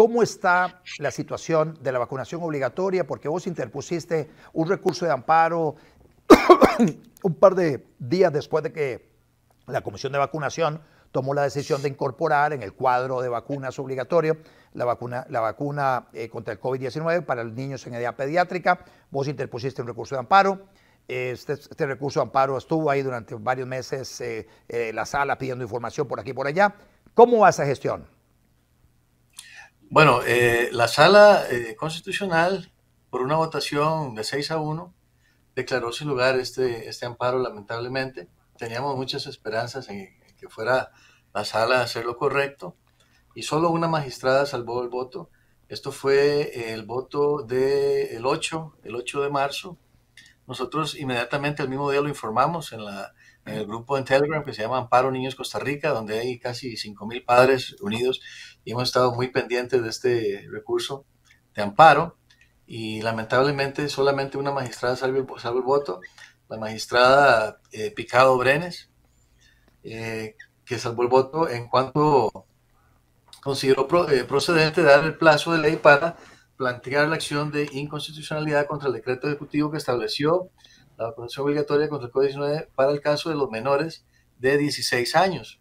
¿Cómo está la situación de la vacunación obligatoria? Porque vos interpusiste un recurso de amparo un par de días después de que la Comisión de Vacunación tomó la decisión de incorporar en el cuadro de vacunas obligatorio la vacuna contra el COVID-19 para los niños en edad pediátrica. Vos interpusiste un recurso de amparo. Este recurso de amparo estuvo ahí durante varios meses la sala pidiendo información por aquí y por allá. ¿Cómo va esa gestión? Bueno, la sala constitucional, por una votación de 6-1, declaró sin lugar este amparo, lamentablemente. Teníamos muchas esperanzas en que fuera la sala a hacer lo correcto, y solo una magistrada salvó el voto. Esto fue el voto del 8 de marzo. Nosotros inmediatamente el mismo día lo informamos en el grupo en Telegram que se llama Amparo Niños Costa Rica, donde hay casi 5,000 padres unidos, y hemos estado muy pendientes de este recurso de amparo, y lamentablemente solamente una magistrada salva el voto, la magistrada Picado Brenes, que salvó el voto en cuanto consideró procedente dar el plazo de ley para plantear la acción de inconstitucionalidad contra el decreto ejecutivo que estableció la vacunación obligatoria contra el COVID-19 para el caso de los menores de 16 años.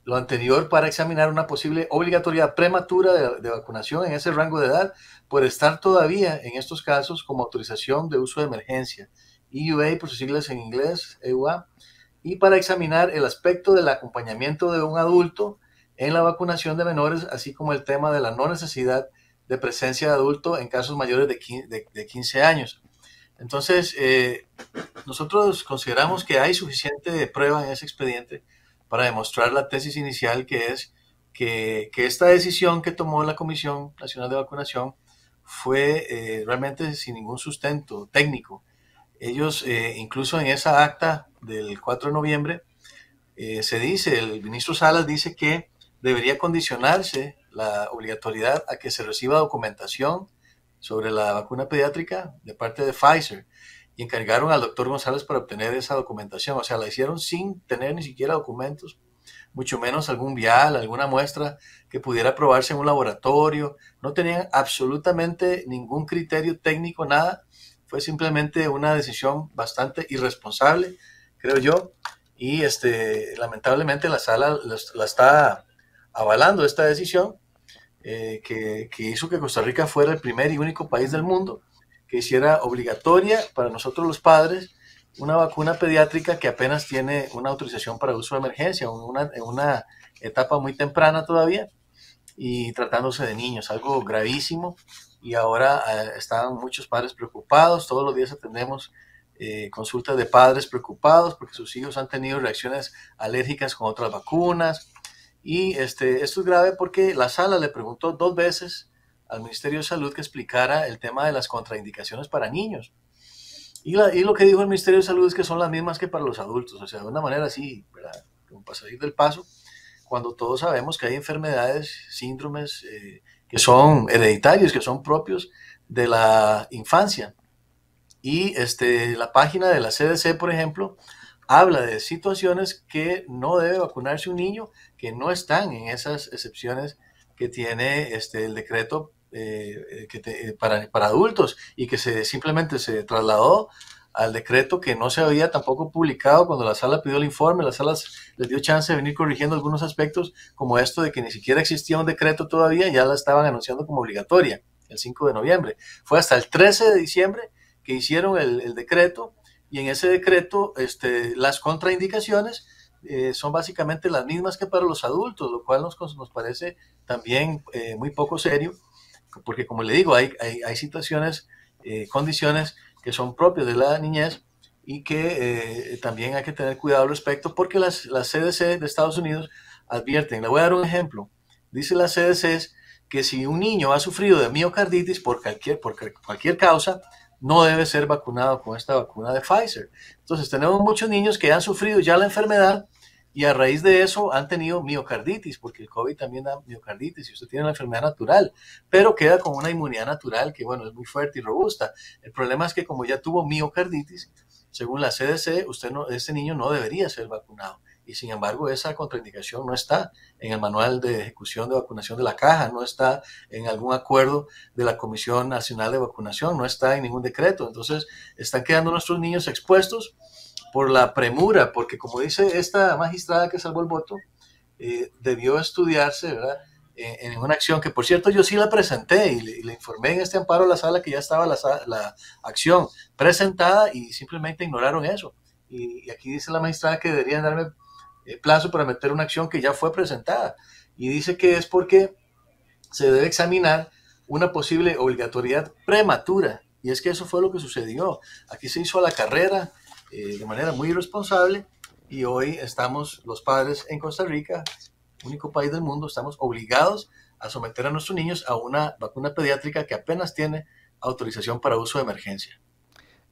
Lo anterior para examinar una posible obligatoriedad prematura de vacunación en ese rango de edad por estar todavía en estos casos como autorización de uso de emergencia, EUA por sus siglas en inglés, EUA, y para examinar el aspecto del acompañamiento de un adulto en la vacunación de menores, así como el tema de la no necesidad de presencia de adulto en casos mayores de 15 años. Entonces, nosotros consideramos que hay suficiente prueba en ese expediente para demostrar la tesis inicial, que es que esta decisión que tomó la Comisión Nacional de Vacunación fue realmente sin ningún sustento técnico. Ellos, incluso en esa acta del 4 de noviembre, se dice, el ministro Salas dice que debería condicionarse la obligatoriedad a que se reciba documentación sobre la vacuna pediátrica de parte de Pfizer, y encargaron al doctor González para obtener esa documentación. O sea, la hicieron sin tener ni siquiera documentos, mucho menos algún vial, alguna muestra que pudiera probarse en un laboratorio. No tenían absolutamente ningún criterio técnico, nada. Fue simplemente una decisión bastante irresponsable, creo yo, y lamentablemente la sala la está avalando esta decisión, que hizo que Costa Rica fuera el primer y único país del mundo que hiciera obligatoria para nosotros los padres una vacuna pediátrica que apenas tiene una autorización para uso de emergencia, en una etapa muy temprana todavía, y tratándose de niños, algo gravísimo. Y ahora están muchos padres preocupados. Todos los días atendemos consultas de padres preocupados porque sus hijos han tenido reacciones alérgicas con otras vacunas. Y esto es grave porque la sala le preguntó 2 veces al Ministerio de Salud que explicara el tema de las contraindicaciones para niños. Y lo que dijo el Ministerio de Salud es que son las mismas que para los adultos. O sea, de una manera así, ¿verdad?, como para salir del paso, cuando todos sabemos que hay enfermedades, síndromes que son hereditarios, que son propios de la infancia. Y la página de la CDC, por ejemplo, habla de situaciones que no debe vacunarse un niño, que no están en esas excepciones que tiene el decreto para adultos, y que simplemente se trasladó al decreto que no se había tampoco publicado cuando la sala pidió el informe. La sala les dio chance de venir corrigiendo algunos aspectos, como esto de que ni siquiera existía un decreto todavía, ya la estaban anunciando como obligatoria el 5 de noviembre. Fue hasta el 13 de diciembre que hicieron el decreto, y en ese decreto las contraindicaciones son básicamente las mismas que para los adultos, lo cual nos parece también muy poco serio, porque como le digo, hay situaciones, condiciones que son propias de la niñez, y que también hay que tener cuidado al respecto, porque las CDC de Estados Unidos advierten. Le voy a dar un ejemplo. Dice la CDC que si un niño ha sufrido de miocarditis por cualquier causa, no debe ser vacunado con esta vacuna de Pfizer. Entonces tenemos muchos niños que han sufrido ya la enfermedad, y a raíz de eso han tenido miocarditis, porque el COVID también da miocarditis y usted tiene la enfermedad natural, pero queda con una inmunidad natural que, bueno, es muy fuerte y robusta. El problema es que como ya tuvo miocarditis, según la CDC, este niño no debería ser vacunado. y sin embargo esa contraindicación no está en el manual de ejecución de vacunación de la caja, no está en algún acuerdo de la Comisión Nacional de Vacunación, no está en ningún decreto. Entonces están quedando nuestros niños expuestos por la premura, porque como dice esta magistrada que salvó el voto, debió estudiarse, ¿verdad? En una acción que, por cierto, yo sí la presenté y le informé en este amparo a la sala que ya estaba la acción presentada y simplemente ignoraron eso. Y aquí dice la magistrada que deberían darme plazo para meter una acción que ya fue presentada. Y dice que es porque se debe examinar una posible obligatoriedad prematura. Y es que eso fue lo que sucedió. Aquí se hizo a la carrera de manera muy irresponsable y hoy estamos los padres en Costa Rica, único país del mundo, estamos obligados a someter a nuestros niños a una vacuna pediátrica que apenas tiene autorización para uso de emergencia.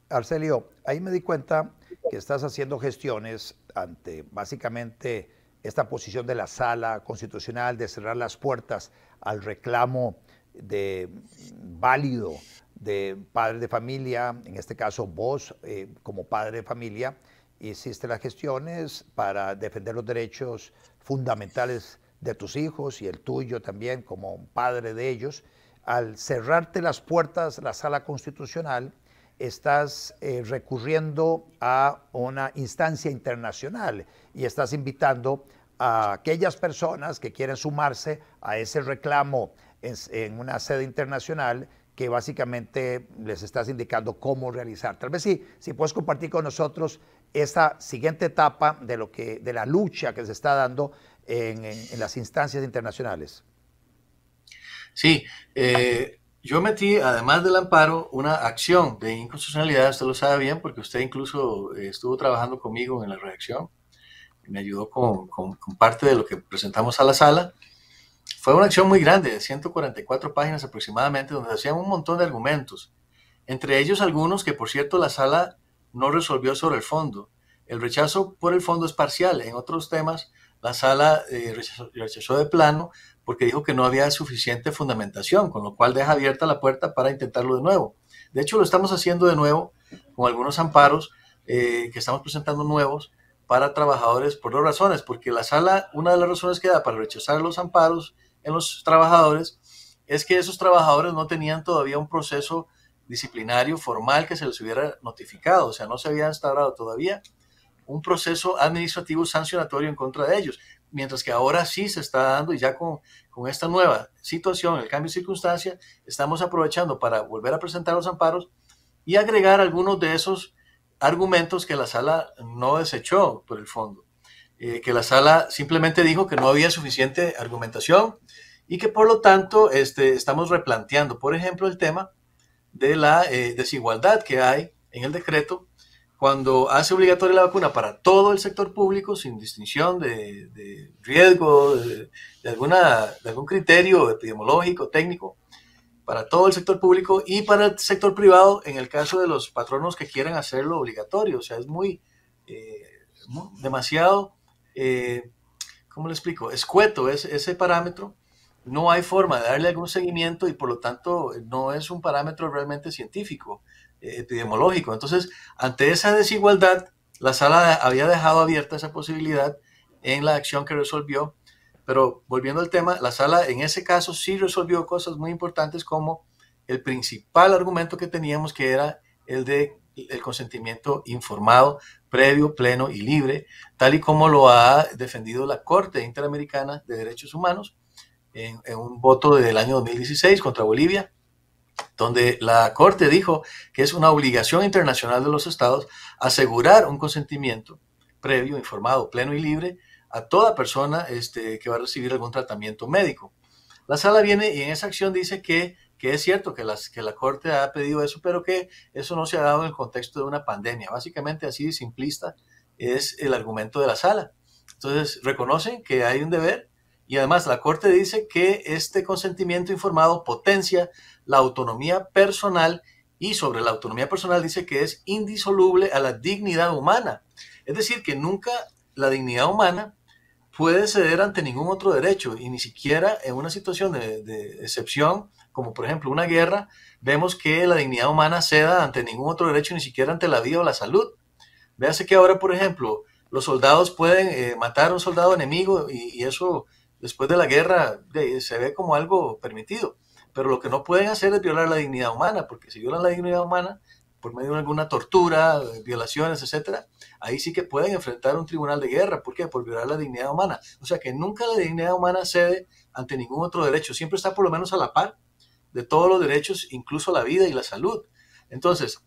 Arcelio, ahí me di cuenta que estás haciendo gestiones ante básicamente esta posición de la Sala Constitucional de cerrar las puertas al reclamo de válido de padres de familia, en este caso vos como padre de familia, hiciste las gestiones para defender los derechos fundamentales de tus hijos y el tuyo también como padre de ellos. Al cerrarte las puertas la Sala Constitucional, estás recurriendo a una instancia internacional y estás invitando a aquellas personas que quieren sumarse a ese reclamo en una sede internacional que básicamente les estás indicando cómo realizar. Tal vez si puedes compartir con nosotros esta siguiente etapa de la lucha que se está dando en las instancias internacionales. Sí, yo metí, además del amparo, una acción de inconstitucionalidad, usted lo sabe bien, porque usted incluso estuvo trabajando conmigo en la redacción, me ayudó con parte de lo que presentamos a la sala. Fue una acción muy grande, de 144 páginas aproximadamente, donde hacían un montón de argumentos, entre ellos algunos que, por cierto, la sala no resolvió sobre el fondo. El rechazo por el fondo es parcial. En otros temas, la sala rechazó de plano porque dijo que no había suficiente fundamentación, con lo cual deja abierta la puerta para intentarlo de nuevo. De hecho, lo estamos haciendo de nuevo con algunos amparos que estamos presentando nuevos para trabajadores por dos razones, porque la sala, una de las razones que da para rechazar los amparos en los trabajadores es que esos trabajadores no tenían todavía un proceso disciplinario formal que se les hubiera notificado, o sea, no se había instaurado todavía un proceso administrativo sancionatorio en contra de ellos, mientras que ahora sí se está dando y ya con esta nueva situación, el cambio de circunstancia, estamos aprovechando para volver a presentar los amparos y agregar algunos de esos argumentos que la sala no desechó por el fondo, que la sala simplemente dijo que no había suficiente argumentación y que por lo tanto estamos replanteando, por ejemplo, el tema de la desigualdad que hay en el decreto cuando hace obligatoria la vacuna para todo el sector público sin distinción de riesgo, de algún criterio epidemiológico, técnico, para todo el sector público y para el sector privado en el caso de los patronos que quieran hacerlo obligatorio. O sea, es demasiado, ¿cómo le explico? Escueto ese parámetro. No hay forma de darle algún seguimiento y por lo tanto no es un parámetro realmente científico, epidemiológico. Entonces, ante esa desigualdad, la sala había dejado abierta esa posibilidad en la acción que resolvió, pero volviendo al tema, la sala en ese caso sí resolvió cosas muy importantes como el principal argumento que teníamos, que era el de el consentimiento informado, previo, pleno y libre, tal y como lo ha defendido la Corte Interamericana de Derechos Humanos en un voto del año 2016 contra Bolivia, donde la Corte dijo que es una obligación internacional de los estados asegurar un consentimiento previo, informado, pleno y libre a toda persona que va a recibir algún tratamiento médico. La sala viene y en esa acción dice que es cierto que la Corte ha pedido eso, pero que eso no se ha dado en el contexto de una pandemia. Básicamente así de simplista es el argumento de la sala. Entonces reconocen que hay un deber y además la Corte dice que este consentimiento informado potencia la autonomía personal y sobre la autonomía personal dice que es indisoluble a la dignidad humana. Es decir, que nunca la dignidad humana puede ceder ante ningún otro derecho y ni siquiera en una situación de excepción, como por ejemplo una guerra, vemos que la dignidad humana ceda ante ningún otro derecho, ni siquiera ante la vida o la salud. Véase que ahora, por ejemplo, los soldados pueden matar a un soldado enemigo y eso después de la guerra se ve como algo permitido. Pero lo que no pueden hacer es violar la dignidad humana, porque si violan la dignidad humana por medio de alguna tortura, violaciones, etcétera, ahí sí que pueden enfrentar un tribunal de guerra. ¿Por qué? Por violar la dignidad humana. O sea que nunca la dignidad humana cede ante ningún otro derecho, siempre está por lo menos a la par de todos los derechos, incluso la vida y la salud. Entonces,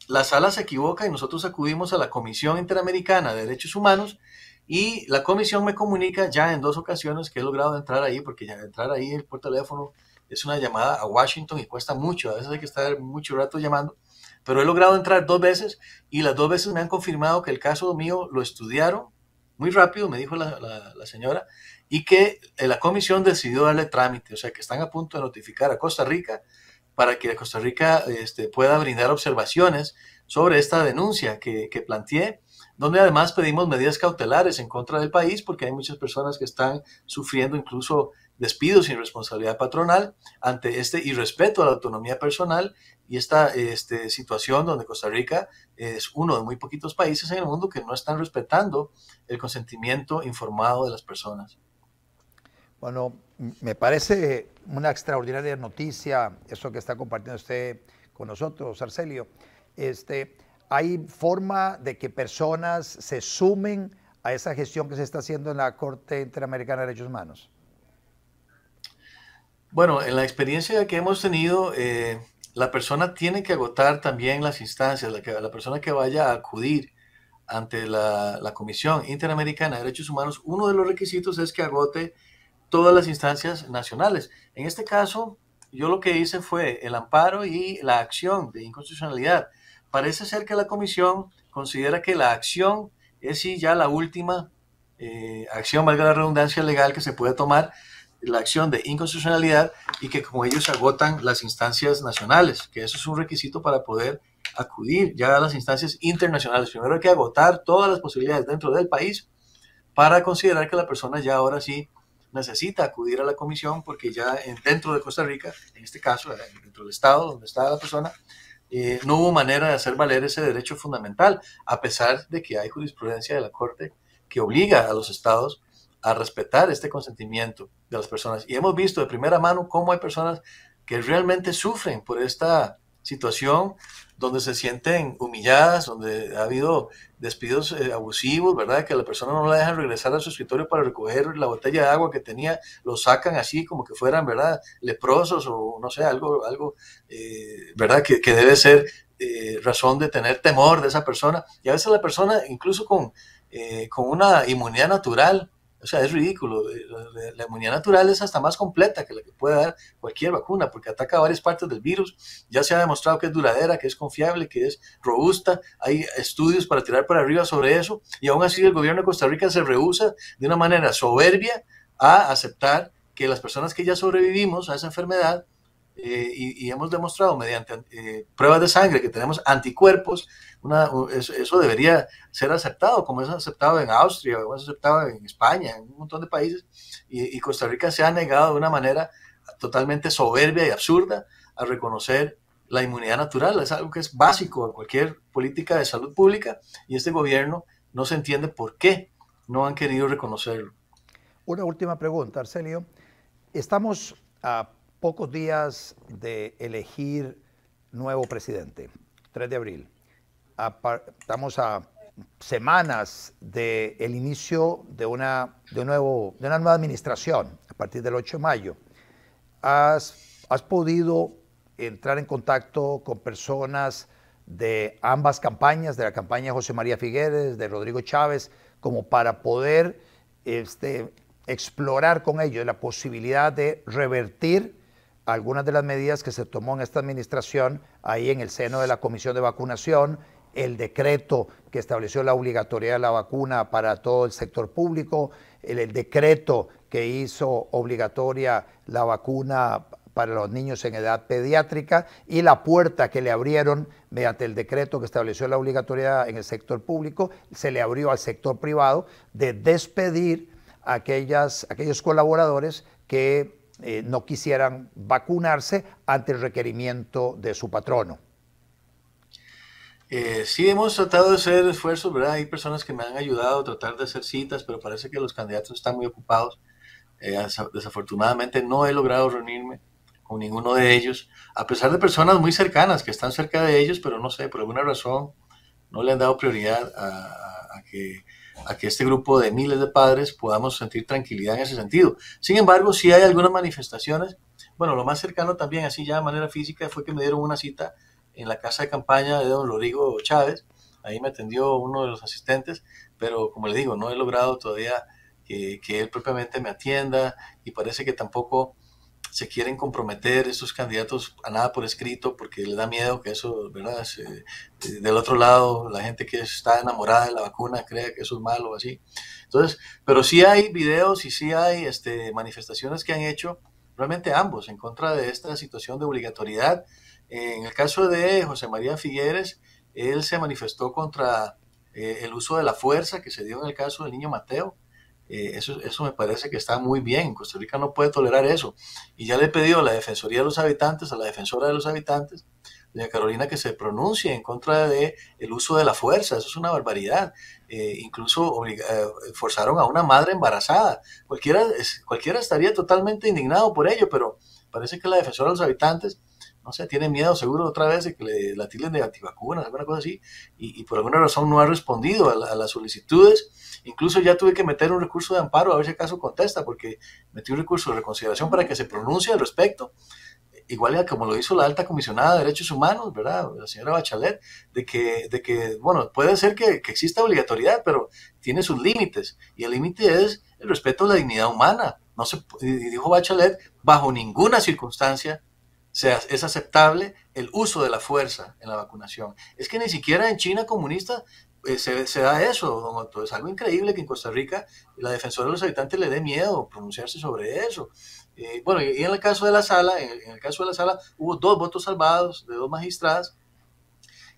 la sala se equivoca y nosotros acudimos a la Comisión Interamericana de Derechos Humanos y la comisión me comunica ya en 2 ocasiones que he logrado entrar ahí, porque ya entrar ahí por teléfono es una llamada a Washington y cuesta mucho, a veces hay que estar mucho rato llamando, pero he logrado entrar 2 veces y las 2 veces me han confirmado que el caso mío lo estudiaron muy rápido, me dijo la señora, y que la comisión decidió darle trámite, o sea que están a punto de notificar a Costa Rica para que Costa Rica pueda brindar observaciones sobre esta denuncia que planteé, donde además pedimos medidas cautelares en contra del país porque hay muchas personas que están sufriendo incluso despidos sin responsabilidad patronal ante este irrespeto a la autonomía personal y esta situación donde Costa Rica es uno de muy poquitos países en el mundo que no están respetando el consentimiento informado de las personas. Bueno, me parece una extraordinaria noticia eso que está compartiendo usted con nosotros, Arcelio. ¿Hay forma de que personas se sumen a esa gestión que se está haciendo en la Corte Interamericana de Derechos Humanos? Bueno, en la experiencia que hemos tenido, la persona tiene que agotar también las instancias, la persona que vaya a acudir ante la Comisión Interamericana de Derechos Humanos, uno de los requisitos es que agote todas las instancias nacionales. En este caso, yo lo que hice fue el amparo y la acción de inconstitucionalidad. Parece ser que la comisión considera que la acción es sí ya la última acción, valga la redundancia legal, que se puede tomar, la acción de inconstitucionalidad, y que como ellos agotan las instancias nacionales, que eso es un requisito para poder acudir ya a las instancias internacionales. Primero hay que agotar todas las posibilidades dentro del país para considerar que la persona ya ahora sí necesita acudir a la comisión, porque ya dentro de Costa Rica, en este caso, dentro del estado donde está la persona, no hubo manera de hacer valer ese derecho fundamental, a pesar de que hay jurisprudencia de la Corte que obliga a los estados a respetar este consentimiento de las personas. Y hemos visto de primera mano cómo hay personas que realmente sufren por esta situación, donde se sienten humilladas, donde ha habido despidos abusivos, ¿verdad? Que a la persona no la dejan regresar a su escritorio para recoger la botella de agua que tenía, lo sacan así como que fueran, ¿verdad? Leprosos o no sé, algo ¿verdad? Que debe ser razón de tener temor de esa persona. Y a veces la persona, incluso con una inmunidad natural, o sea, es ridículo. La inmunidad natural es hasta más completa que la que puede dar cualquier vacuna, porque ataca varias partes del virus. Ya se ha demostrado que es duradera, que es confiable, que es robusta. Hay estudios para tirar para arriba sobre eso. Y aún así el gobierno de Costa Rica se rehúsa de una manera soberbia a aceptar que las personas que ya sobrevivimos a esa enfermedad y hemos demostrado mediante pruebas de sangre que tenemos anticuerpos, eso debería ser aceptado, como es aceptado en Austria, como es aceptado en España, en un montón de países, y Costa Rica se ha negado de una manera totalmente soberbia y absurda a reconocer la inmunidad natural. Es algo que es básico en cualquier política de salud pública, y este gobierno no se entiende por qué no han querido reconocerlo. Una última pregunta, Arcelio. Estamos a pocos días de elegir nuevo presidente, 3 de abril. Estamos a semanas del inicio de una nueva administración a partir del 8 de mayo. ¿Has podido entrar en contacto con personas de ambas campañas, de la campaña de José María Figueres, de Rodrigo Chávez, como para poder explorar con ellos la posibilidad de revertir algunas de las medidas que se tomó en esta administración ahí en el seno de la Comisión de Vacunación, el decreto que estableció la obligatoriedad de la vacuna para todo el sector público, el decreto que hizo obligatoria la vacuna para los niños en edad pediátrica y la puerta que le abrieron mediante el decreto que estableció la obligatoriedad en el sector público, se le abrió al sector privado de despedir a aquellos colaboradores que no quisieran vacunarse ante el requerimiento de su patrono. Sí, hemos tratado de hacer esfuerzos, ¿verdad? Hay personas que me han ayudado a tratar de hacer citas, pero parece que los candidatos están muy ocupados. Desafortunadamente no he logrado reunirme con ninguno de ellos, a pesar de personas muy cercanas que están cerca de ellos, pero no sé, por alguna razón no le han dado prioridad a que este grupo de miles de padres podamos sentir tranquilidad en ese sentido. Sin embargo, sí hay algunas manifestaciones. Bueno, lo más cercano también, así ya de manera física, fue que me dieron una cita en la casa de campaña de don Rodrigo Chávez. Ahí me atendió uno de los asistentes, pero como le digo, no he logrado todavía que él propiamente me atienda y parece que tampoco se quieren comprometer estos candidatos a nada por escrito porque les da miedo que eso, ¿verdad? Del otro lado, la gente que está enamorada de la vacuna crea que eso es malo o así. Entonces, pero sí hay videos y sí hay manifestaciones que han hecho realmente ambos en contra de esta situación de obligatoriedad. En el caso de José María Figueres, él se manifestó contra el uso de la fuerza que se dio en el caso del niño Mateo. Eso me parece que está muy bien. Costa Rica no puede tolerar eso. Y ya le he pedido a la Defensoría de los Habitantes, a la Defensora de los Habitantes, doña Carolina, que se pronuncie en contra de el uso de la fuerza. Eso es una barbaridad. Incluso forzaron a una madre embarazada. Cualquiera estaría totalmente indignado por ello, pero parece que la Defensora de los Habitantes, no sé, tiene miedo seguro otra vez de que la tilden de antivacunas, alguna cosa así, y por alguna razón no ha respondido a las solicitudes. Incluso ya tuve que meter un recurso de amparo a ver si acaso contesta, porque metí un recurso de reconsideración para que se pronuncie al respecto, igual como lo hizo la alta comisionada de derechos humanos, ¿verdad? La señora Bachelet, bueno, puede ser que exista obligatoriedad, pero tiene sus límites, y el límite es el respeto a la dignidad humana. No se, y dijo Bachelet, bajo ninguna circunstancia es aceptable el uso de la fuerza en la vacunación. Es que ni siquiera en China comunista se da eso, don Otto. Es algo increíble que en Costa Rica la defensora de los habitantes le dé miedo pronunciarse sobre eso. Bueno, y en el caso de la sala, en el caso de la sala hubo 2 votos salvados de 2 magistradas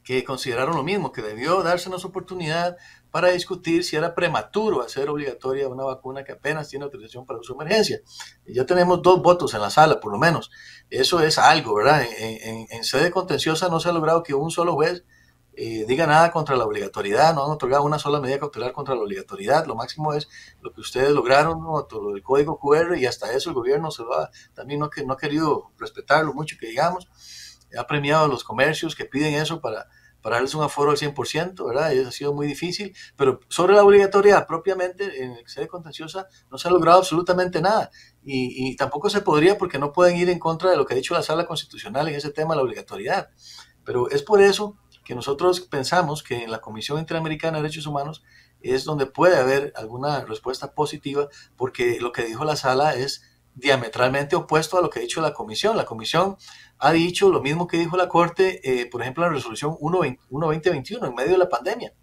que consideraron lo mismo, que debió dársenos oportunidad para discutir si era prematuro hacer obligatoria una vacuna que apenas tiene autorización para uso de emergencia. Ya tenemos 2 votos en la sala, por lo menos. Eso es algo, ¿verdad? En sede contenciosa no se ha logrado que un solo juez diga nada contra la obligatoriedad, no han otorgado una sola medida cautelar contra la obligatoriedad. Lo máximo es lo que ustedes lograron, ¿no? Lo del código QR, y hasta eso el gobierno se lo ha, también no ha querido respetarlo mucho, que digamos. Ha premiado a los comercios que piden eso para darles un aforo al 100%, ¿verdad? Y eso ha sido muy difícil, pero sobre la obligatoriedad propiamente en sede contenciosa no se ha logrado absolutamente nada, y tampoco se podría porque no pueden ir en contra de lo que ha dicho la Sala Constitucional en ese tema de la obligatoriedad. Pero es por eso que nosotros pensamos que en la Comisión Interamericana de Derechos Humanos es donde puede haber alguna respuesta positiva, porque lo que dijo la Sala es diametralmente opuesto a lo que ha dicho la Comisión. La Comisión ha dicho lo mismo que dijo la Corte, por ejemplo, en la resolución 1-2021, en medio de la pandemia.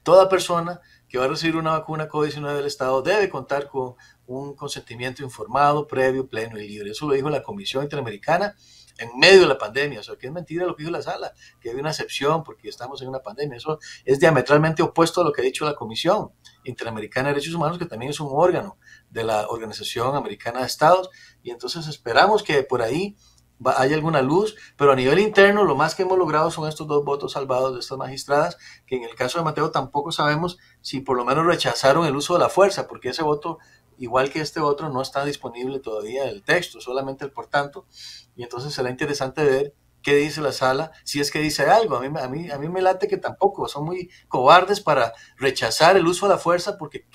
Toda persona que va a recibir una vacuna COVID-19 del Estado debe contar con un consentimiento informado, previo, pleno y libre. Eso lo dijo la Comisión Interamericana en medio de la pandemia. O sea, que es mentira lo que dijo la sala, que hay una excepción porque estamos en una pandemia. Eso es diametralmente opuesto a lo que ha dicho la Comisión Interamericana de Derechos Humanos, que también es un órgano de la Organización Americana de Estados. Y entonces esperamos que por ahí hay alguna luz, pero a nivel interno lo más que hemos logrado son estos 2 votos salvados de estas magistradas, que en el caso de Mateo tampoco sabemos si por lo menos rechazaron el uso de la fuerza, porque ese voto, igual que este otro, no está disponible todavía el texto, solamente el por tanto, y entonces será interesante ver qué dice la sala, si es que dice algo. A mí me late que tampoco, son muy cobardes para rechazar el uso de la fuerza porque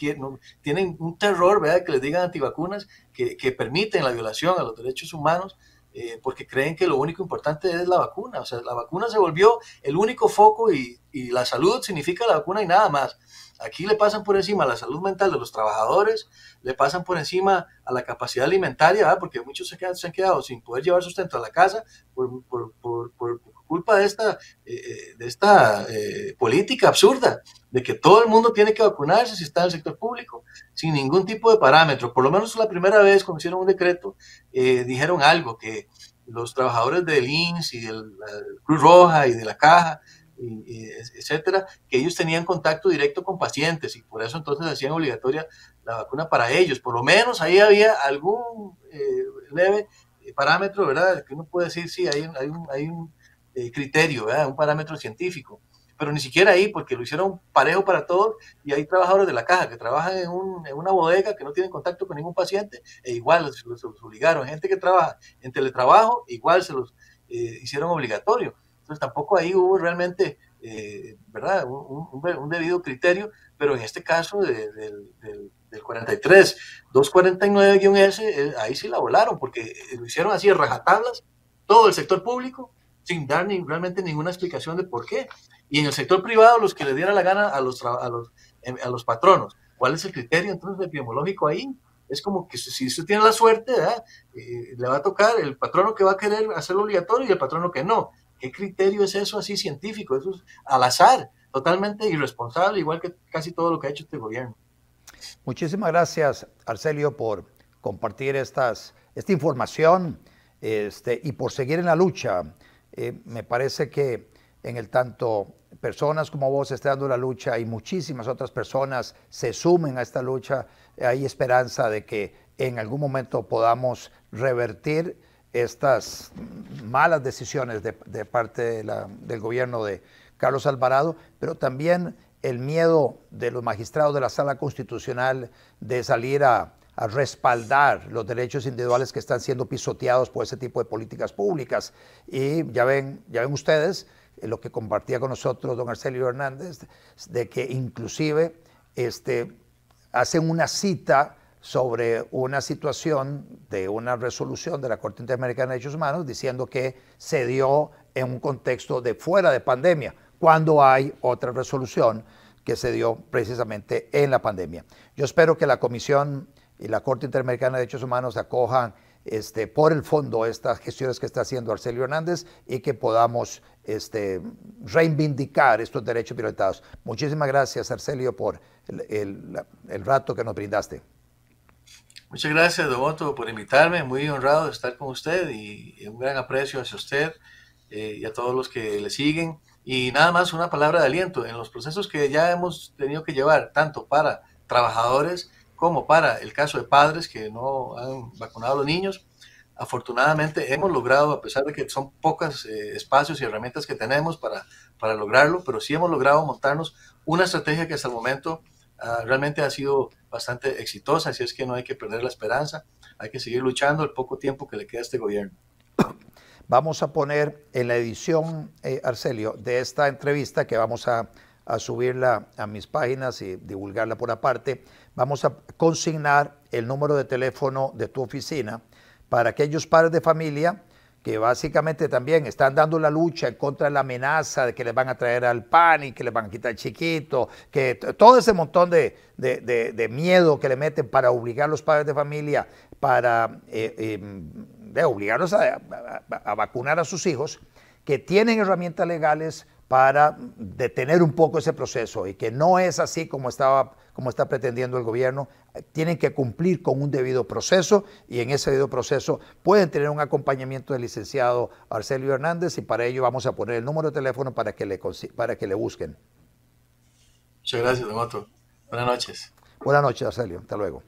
tienen un terror, ¿verdad?, que les digan antivacunas, que permiten la violación a los derechos humanos, porque creen que lo único importante es la vacuna. O sea, la vacuna se volvió el único foco, y la salud significa la vacuna y nada más. Aquí le pasan por encima a la salud mental de los trabajadores, le pasan por encima a la capacidad alimentaria, ¿verdad?, porque muchos se han quedado sin poder llevar sustento a la casa por culpa de esta política absurda de que todo el mundo tiene que vacunarse si está en el sector público, sin ningún tipo de parámetro. Por lo menos la primera vez cuando hicieron un decreto, dijeron algo, que los trabajadores del INSS y de la Cruz Roja y de la Caja, etcétera, que ellos tenían contacto directo con pacientes y por eso entonces hacían obligatoria la vacuna para ellos. Por lo menos ahí había algún leve parámetro, ¿verdad?, que uno puede decir, sí, hay un criterio, ¿verdad? Un parámetro científico. Pero ni siquiera ahí, porque lo hicieron parejo para todos, y hay trabajadores de la caja que trabajan en una bodega, que no tienen contacto con ningún paciente, e igual se los obligaron. Gente que trabaja en teletrabajo, igual se los hicieron obligatorio. Entonces tampoco ahí hubo realmente, ¿verdad? Un debido criterio, pero en este caso del 43, 249-S, ahí sí la volaron, porque lo hicieron así, rajatablas, todo el sector público, sin dar realmente ninguna explicación de por qué. Y en el sector privado, los que les diera la gana a los patronos. ¿Cuál es el criterio entonces epidemiológico ahí? Es como que si usted tiene la suerte, le va a tocar el patrono que va a querer hacerlo obligatorio y el patrono que no. ¿Qué criterio es eso así científico? Eso es al azar, totalmente irresponsable, igual que casi todo lo que ha hecho este gobierno. Muchísimas gracias, Arcelio, por compartir esta información y por seguir en la lucha. Me parece que en el tanto personas como vos estén dando la lucha y muchísimas otras personas se sumen a esta lucha, hay esperanza de que en algún momento podamos revertir estas malas decisiones de parte del gobierno de Carlos Alvarado, pero también el miedo de los magistrados de la Sala Constitucional de salir a respaldar los derechos individuales que están siendo pisoteados por ese tipo de políticas públicas. Y ya ven ustedes lo que compartía con nosotros don Arcelio Hernández, de que inclusive hacen una cita sobre una situación de una resolución de la Corte Interamericana de Derechos Humanos diciendo que se dio en un contexto de fuera de pandemia, cuando hay otra resolución que se dio precisamente en la pandemia. Yo espero que la Comisión y la Corte Interamericana de Derechos Humanos acojan por el fondo estas gestiones que está haciendo Arcelio Hernández y que podamos reivindicar estos derechos violentados. Muchísimas gracias, Arcelio, por el rato que nos brindaste. Muchas gracias, don Otto, por invitarme. Muy honrado de estar con usted y un gran aprecio hacia usted y a todos los que le siguen. Y nada más una palabra de aliento en los procesos que ya hemos tenido que llevar, tanto para trabajadores como para el caso de padres que no han vacunado a los niños. Afortunadamente hemos logrado, a pesar de que son pocos espacios y herramientas que tenemos para lograrlo, pero sí hemos logrado montarnos una estrategia que hasta el momento realmente ha sido bastante exitosa, así es que no hay que perder la esperanza, hay que seguir luchando el poco tiempo que le queda a este gobierno. Vamos a poner en la edición, Arcelio, de esta entrevista, que vamos a subirla a mis páginas y divulgarla por aparte, vamos a consignar el número de teléfono de tu oficina para aquellos padres de familia que básicamente también están dando la lucha en contra de la amenaza de que les van a traer al pan y que les van a quitar el chiquito, que todo ese montón de miedo que le meten para obligar a los padres de familia, para obligarlos a vacunar a sus hijos, que tienen herramientas legales para detener un poco ese proceso y que no es así como está pretendiendo el gobierno. Tienen que cumplir con un debido proceso y en ese debido proceso pueden tener un acompañamiento del licenciado Arcelio Hernández y para ello vamos a poner el número de teléfono para que le busquen. Muchas gracias, don Otto. Buenas noches. Buenas noches, Arcelio. Hasta luego.